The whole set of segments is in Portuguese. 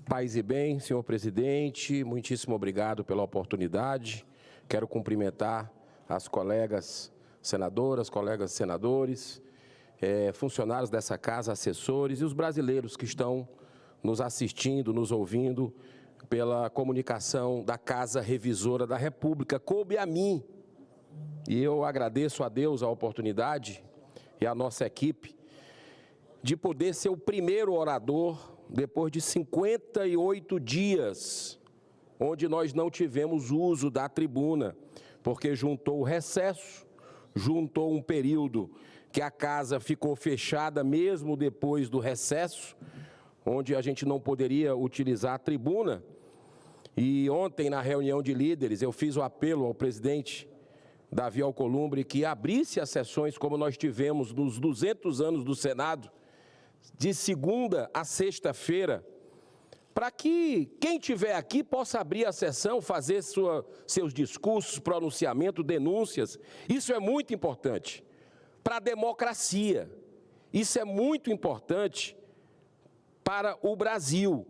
Paz e bem, senhor presidente, muitíssimo obrigado pela oportunidade. Quero cumprimentar as colegas senadoras, colegas senadores, funcionários dessa casa, assessores e os brasileiros que estão nos assistindo, nos ouvindo pela comunicação da Casa Revisora da República. Coube a mim, e eu agradeço a Deus a oportunidade e a nossa equipe de poder ser o primeiro orador depois de 58 dias, onde nós não tivemos uso da tribuna, porque juntou o recesso, juntou um período que a casa ficou fechada mesmo depois do recesso, onde a gente não poderia utilizar a tribuna. E ontem, na reunião de líderes, eu fiz o apelo ao presidente Davi Alcolumbre que abrisse as sessões como nós tivemos nos 200 anos do Senado, de segunda a sexta-feira, para que quem estiver aqui possa abrir a sessão, fazer seus discursos, pronunciamentos, denúncias. Isso é muito importante para a democracia, isso é muito importante para o Brasil.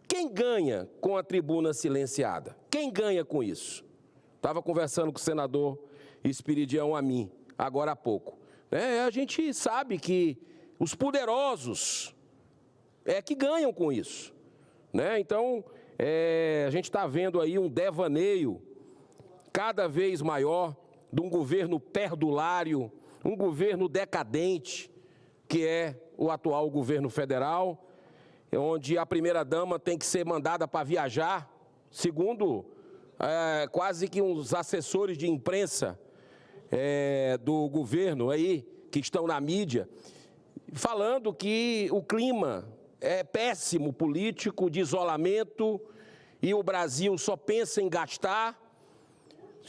Quem ganha com a tribuna silenciada? Quem ganha com isso? Estava conversando com o senador Espiridião Amin, agora há pouco. A gente sabe que os poderosos que ganham com isso, Então, a gente está vendo aí um devaneio cada vez maior de um governo perdulário, um governo decadente, que é o atual governo federal, onde a primeira-dama tem que ser mandada para viajar, segundo quase que uns assessores de imprensa do governo aí, que estão na mídia, falando que o clima é péssimo político, de isolamento, e o Brasil só pensa em gastar,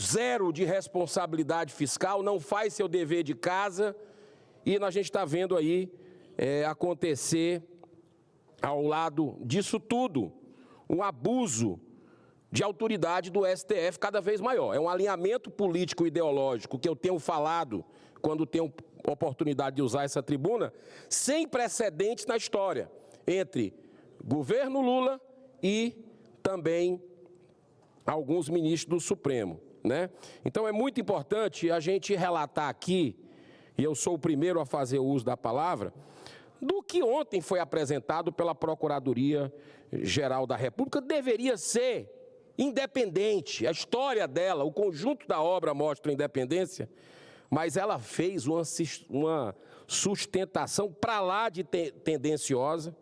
zero de responsabilidade fiscal, não faz seu dever de casa, e a gente está vendo aí acontecer, ao lado disso tudo, um abuso de autoridade do STF cada vez maior. É um alinhamento político-ideológico que eu tenho falado quando tenho oportunidade de usar essa tribuna, sem precedentes na história, entre governo Lula e também alguns ministros do Supremo, Então é muito importante a gente relatar aqui, e eu sou o primeiro a fazer uso da palavra, do que ontem foi apresentado pela Procuradoria-Geral da República. Deveria ser independente, a história dela, o conjunto da obra mostra a independência, mas ela fez uma sustentação para lá de tendenciosa,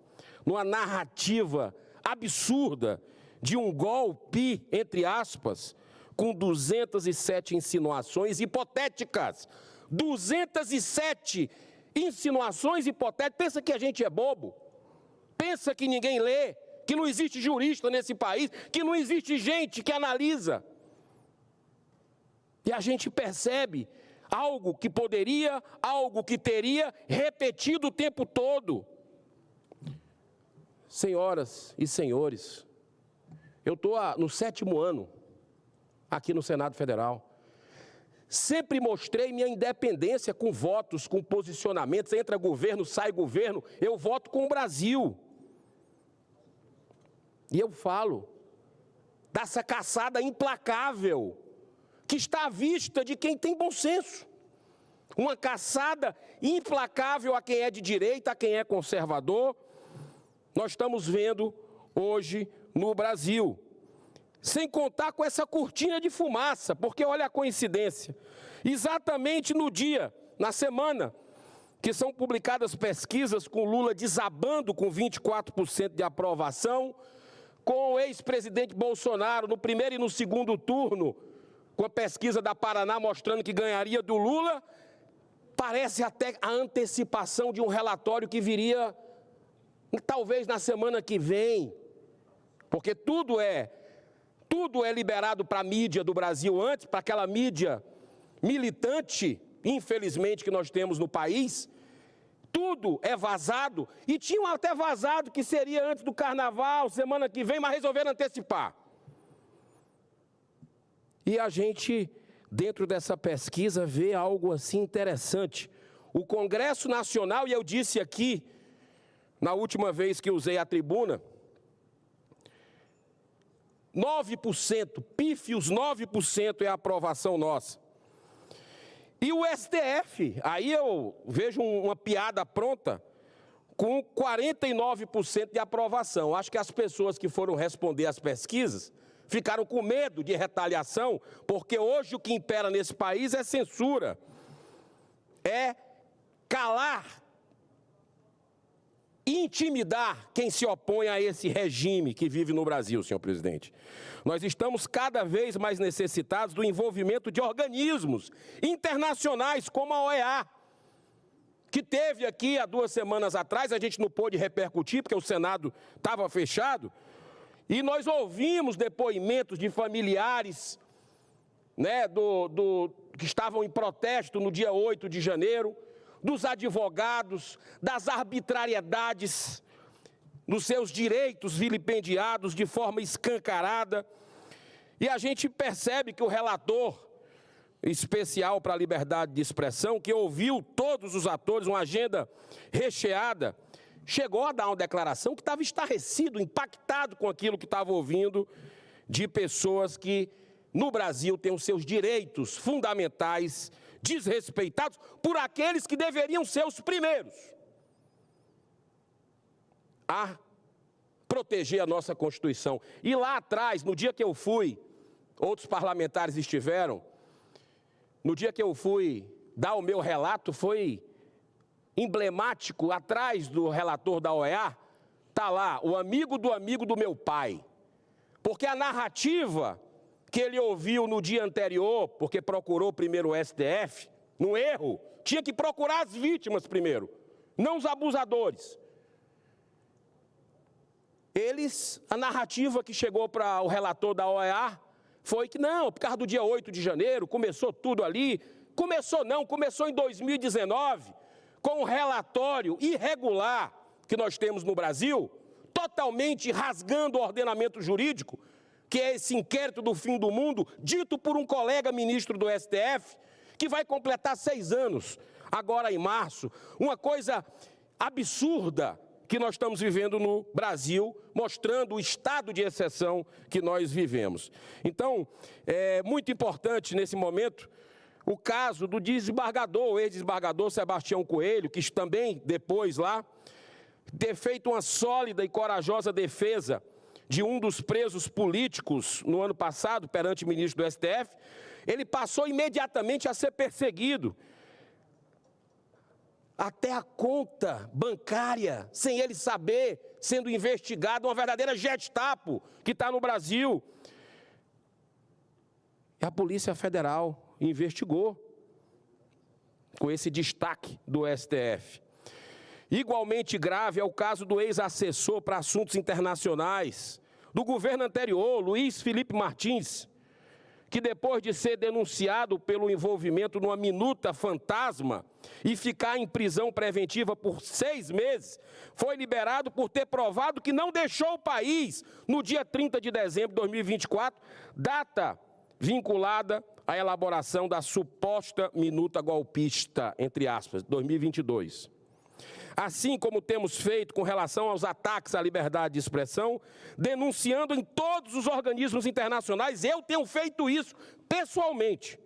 numa narrativa absurda de um golpe, entre aspas, com 207 insinuações hipotéticas. 207 insinuações hipotéticas. Pensa que a gente é bobo? Pensa que ninguém lê? Que não existe jurista nesse país? Que não existe gente que analisa? E a gente percebe algo que poderia, algo que teria repetido o tempo todo. Senhoras e senhores, eu estou no 7º ano aqui no Senado Federal. Sempre mostrei minha independência com votos, com posicionamentos. Entra governo, sai governo, eu voto com o Brasil. E eu falo dessa caçada implacável que está à vista de quem tem bom senso. Uma caçada implacável a quem é de direita, a quem é conservador. Nós estamos vendo hoje no Brasil. Sem contar com essa cortina de fumaça, porque olha a coincidência. Exatamente no dia, na semana, que são publicadas pesquisas com Lula desabando com 24% de aprovação, com o ex-presidente Bolsonaro no primeiro e no segundo turno, com a pesquisa da Paraná mostrando que ganharia do Lula, parece até a antecipação de um relatório que viria talvez na semana que vem, porque tudo é liberado para a mídia do Brasil antes, para aquela mídia militante, infelizmente, que nós temos no país. Tudo é vazado, e tinham até vazado que seria antes do Carnaval, semana que vem, mas resolveram antecipar. E a gente, dentro dessa pesquisa, vê algo assim interessante. O Congresso Nacional, e eu disse aqui, na última vez que usei a tribuna, 9%, pífios 9% é a aprovação nossa. E o STF, aí eu vejo uma piada pronta, com 49% de aprovação. Acho que as pessoas que foram responder às pesquisas ficaram com medo de retaliação, porque hoje o que impera nesse país é censura, é calar, intimidar quem se opõe a esse regime que vive no Brasil, senhor presidente. Nós estamos cada vez mais necessitados do envolvimento de organismos internacionais como a OEA, que teve aqui há 2 semanas atrás, a gente não pôde repercutir porque o Senado estava fechado, e nós ouvimos depoimentos de familiares, né, que estavam em protesto no dia 8 de janeiro, dos advogados, das arbitrariedades, dos seus direitos vilipendiados de forma escancarada. E a gente percebe que o relator especial para a liberdade de expressão, que ouviu todos os atores, uma agenda recheada, chegou a dar uma declaração que estava estarrecido, impactado com aquilo que estava ouvindo de pessoas que no Brasil têm os seus direitos fundamentais desrespeitados por aqueles que deveriam ser os primeiros a proteger a nossa Constituição. E lá atrás, no dia que eu fui, outros parlamentares estiveram, no dia que eu fui dar o meu relato, foi emblemático, atrás do relator da OEA, está lá, o amigo do meu pai. Porque a narrativa que ele ouviu no dia anterior, porque procurou primeiro o STF, no erro, tinha que procurar as vítimas primeiro, não os abusadores. A narrativa que chegou para o relator da OEA foi que não, por causa do dia 8 de janeiro, começou tudo ali. Começou em 2019, com um relatório irregular que nós temos no Brasil, totalmente rasgando o ordenamento jurídico, que é esse inquérito do fim do mundo, dito por um colega ministro do STF, que vai completar 6 anos, agora em março. Uma coisa absurda que nós estamos vivendo no Brasil, mostrando o estado de exceção que nós vivemos. Então, é muito importante nesse momento o caso do desembargador, o ex-desembargador Sebastião Coelho, que também depois lá, ter feito uma sólida e corajosa defesa de um dos presos políticos no ano passado, perante o ministro do STF, ele passou imediatamente a ser perseguido. Até a conta bancária, sem ele saber, sendo investigado, uma verdadeira Gestapo que está no Brasil. E a Polícia Federal investigou, com esse destaque do STF. Igualmente grave é o caso do ex-assessor para assuntos internacionais do governo anterior, Luiz Felipe Martins, que depois de ser denunciado pelo envolvimento numa minuta fantasma e ficar em prisão preventiva por 6 meses, foi liberado por ter provado que não deixou o país no dia 30 de dezembro de 2024, data vinculada à elaboração da suposta minuta golpista, entre aspas, 2022. Assim como temos feito com relação aos ataques à liberdade de expressão, denunciando em todos os organismos internacionais, eu tenho feito isso pessoalmente.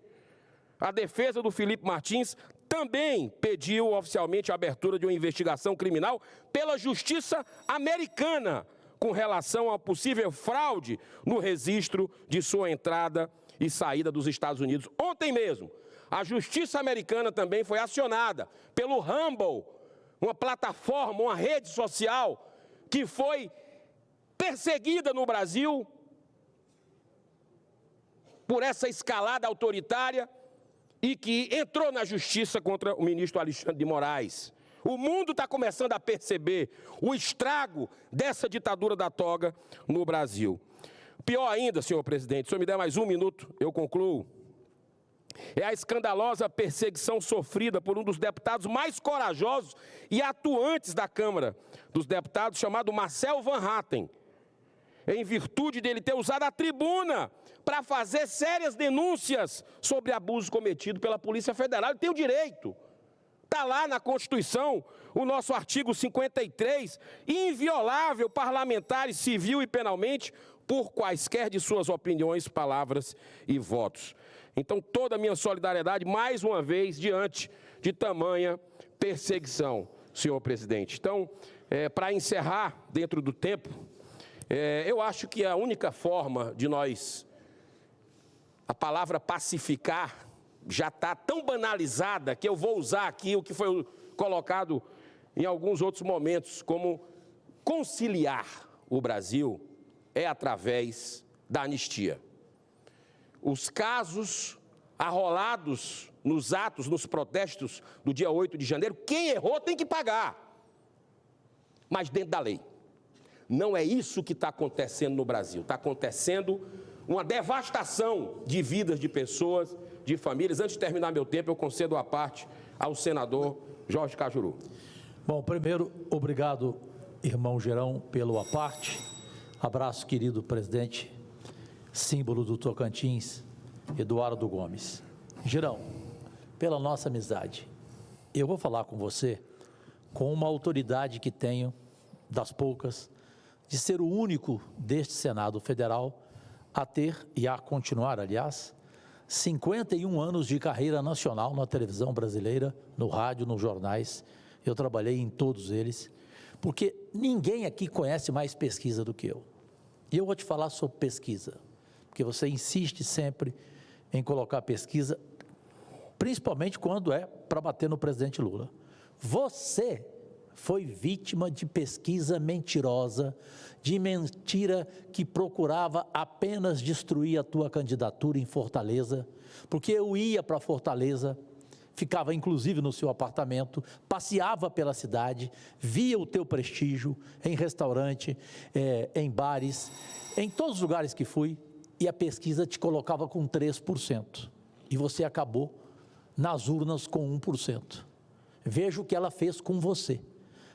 A defesa do Felipe Martins também pediu oficialmente a abertura de uma investigação criminal pela justiça americana com relação a possível fraude no registro de sua entrada e saída dos Estados Unidos. Ontem mesmo, a justiça americana também foi acionada pelo Rumble, uma plataforma, uma rede social que foi perseguida no Brasil por essa escalada autoritária e que entrou na justiça contra o ministro Alexandre de Moraes. O mundo está começando a perceber o estrago dessa ditadura da toga no Brasil. Pior ainda, senhor presidente, se o senhor me der mais 1 minuto, eu concluo. É a escandalosa perseguição sofrida por um dos deputados mais corajosos e atuantes da Câmara dos Deputados, chamado Marcel Van Hatten, em virtude dele ter usado a tribuna para fazer sérias denúncias sobre abuso cometido pela Polícia Federal. Ele tem o direito, Está lá na Constituição, o nosso artigo 53, inviolável parlamentar, civil e penalmente, por quaisquer de suas opiniões, palavras e votos. Então, toda a minha solidariedade, mais uma vez, diante de tamanha perseguição, senhor presidente. Então, para encerrar dentro do tempo, eu acho que a única forma de nós, a palavra pacificar, já está tão banalizada que eu vou usar aqui o que foi colocado em alguns outros momentos, como conciliar o Brasil é através da anistia. Os casos arrolados nos atos, nos protestos do dia 8 de janeiro, quem errou tem que pagar, mas dentro da lei. Não é isso que está acontecendo no Brasil. Está acontecendo uma devastação de vidas de pessoas, de famílias. Antes de terminar meu tempo, eu concedo a parte ao senador Jorge Cajuru. Bom, primeiro, obrigado, irmão Gerão, pelo aparte. Abraço, querido presidente, símbolo do Tocantins, Eduardo Gomes. Gerão, pela nossa amizade, eu vou falar com você com uma autoridade que tenho, das poucas, de ser o único deste Senado Federal a ter, e a continuar, aliás, 51 anos de carreira nacional na televisão brasileira, no rádio, nos jornais. Eu trabalhei em todos eles, porque ninguém aqui conhece mais pesquisa do que eu. E eu vou te falar sobre pesquisa, porque você insiste sempre em colocar pesquisa, principalmente quando é para bater no presidente Lula. Você foi vítima de pesquisa mentirosa, de mentira que procurava apenas destruir a tua candidatura em Fortaleza, porque eu ia para Fortaleza, ficava inclusive no seu apartamento, passeava pela cidade, via o teu prestígio em restaurante, em bares, em todos os lugares que fui, e a pesquisa te colocava com 3%, e você acabou nas urnas com 1%. Veja o que ela fez com você.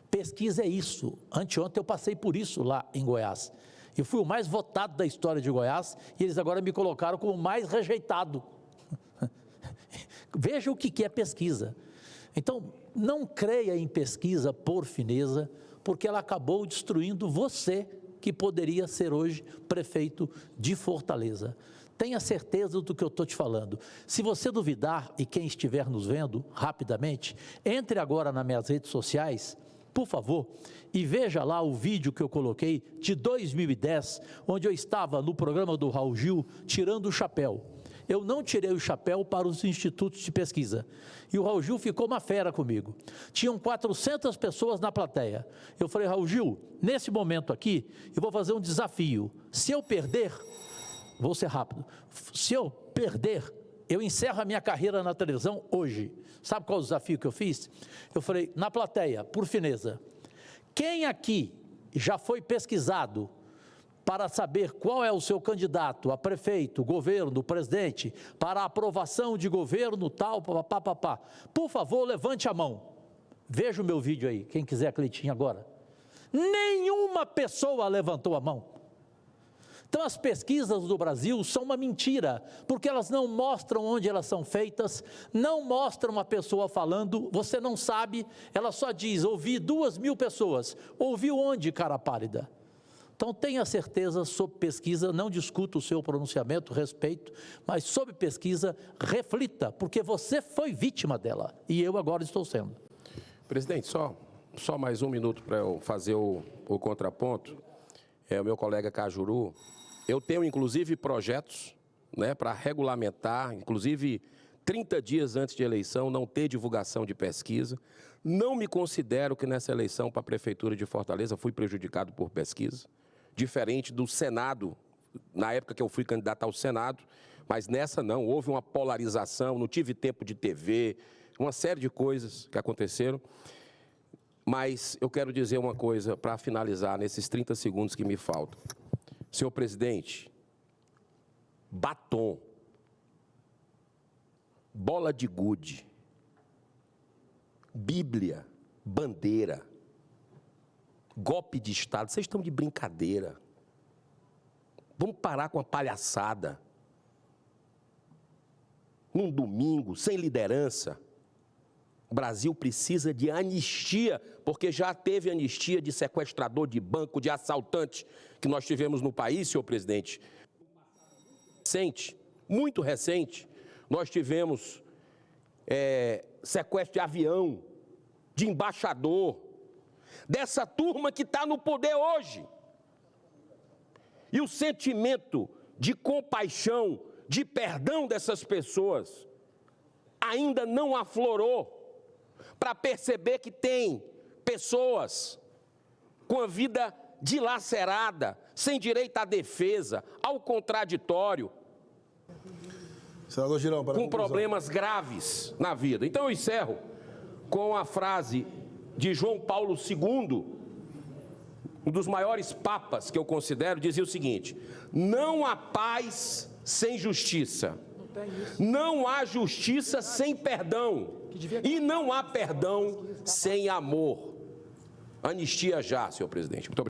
Pesquisa é isso. Anteontem eu passei por isso lá em Goiás. Eu fui o mais votado da história de Goiás e eles agora me colocaram como o mais rejeitado. Veja o que é pesquisa. Então, não creia em pesquisa por fineza, porque ela acabou destruindo você, que poderia ser hoje prefeito de Fortaleza. Tenha certeza do que eu estou te falando. Se você duvidar, e quem estiver nos vendo rapidamente, entre agora nas minhas redes sociais, por favor, e veja lá o vídeo que eu coloquei de 2010, onde eu estava no programa do Raul Gil, tirando o chapéu. Eu não tirei o chapéu para os institutos de pesquisa. E o Raul Gil ficou uma fera comigo. Tinham 400 pessoas na plateia. Eu falei, Raul Gil, nesse momento aqui, eu vou fazer um desafio. Se eu perder, vou ser rápido, se eu perder, eu encerro a minha carreira na televisão hoje. Sabe qual é o desafio que eu fiz? Eu falei, na plateia, por fineza, quem aqui já foi pesquisado para saber qual é o seu candidato a prefeito, governo, presidente, para aprovação de governo, tal, papapá, por favor, levante a mão. Veja o meu vídeo aí, quem quiser a Cleitinha agora. Nenhuma pessoa levantou a mão. Então, as pesquisas do Brasil são uma mentira, porque elas não mostram onde elas são feitas, não mostram a pessoa falando, você não sabe, ela só diz, ouvi 2.000 pessoas, ouviu onde, cara pálida? Então, tenha certeza sobre pesquisa, não discuta o seu pronunciamento, respeito, mas sobre pesquisa, reflita, porque você foi vítima dela, e eu agora estou sendo. Presidente, só mais um minuto para eu fazer o contraponto. O meu colega Cajuru, eu tenho inclusive projetos, né, para regulamentar, inclusive 30 dias antes de eleição, não ter divulgação de pesquisa. Não me considero que nessa eleição para a Prefeitura de Fortaleza fui prejudicado por pesquisa, diferente do Senado, na época que eu fui candidato ao Senado, mas nessa não, houve uma polarização, não tive tempo de TV, uma série de coisas que aconteceram. Mas eu quero dizer uma coisa para finalizar nesses 30 segundos que me faltam. Senhor presidente, batom, bola de gude, Bíblia, bandeira, golpe de Estado, vocês estão de brincadeira. Vamos parar com a palhaçada. Num domingo, sem liderança. O Brasil precisa de anistia, porque já teve anistia de sequestrador de banco, de assaltante, que nós tivemos no país, senhor presidente. Recente, muito recente, nós tivemos sequestro de avião, de embaixador, dessa turma que está no poder hoje. E o sentimento de compaixão, de perdão dessas pessoas ainda não aflorou para perceber que tem pessoas com a vida dilacerada, sem direito à defesa, ao contraditório, Senador Girão, para a com conclusão. problemas graves na vida. Então eu encerro com a frase de João Paulo II, um dos maiores papas que eu considero, dizia o seguinte: não há paz sem justiça, não há justiça sem perdão, e não há perdão sem amor. Anistia já, senhor presidente. Muito obrigado.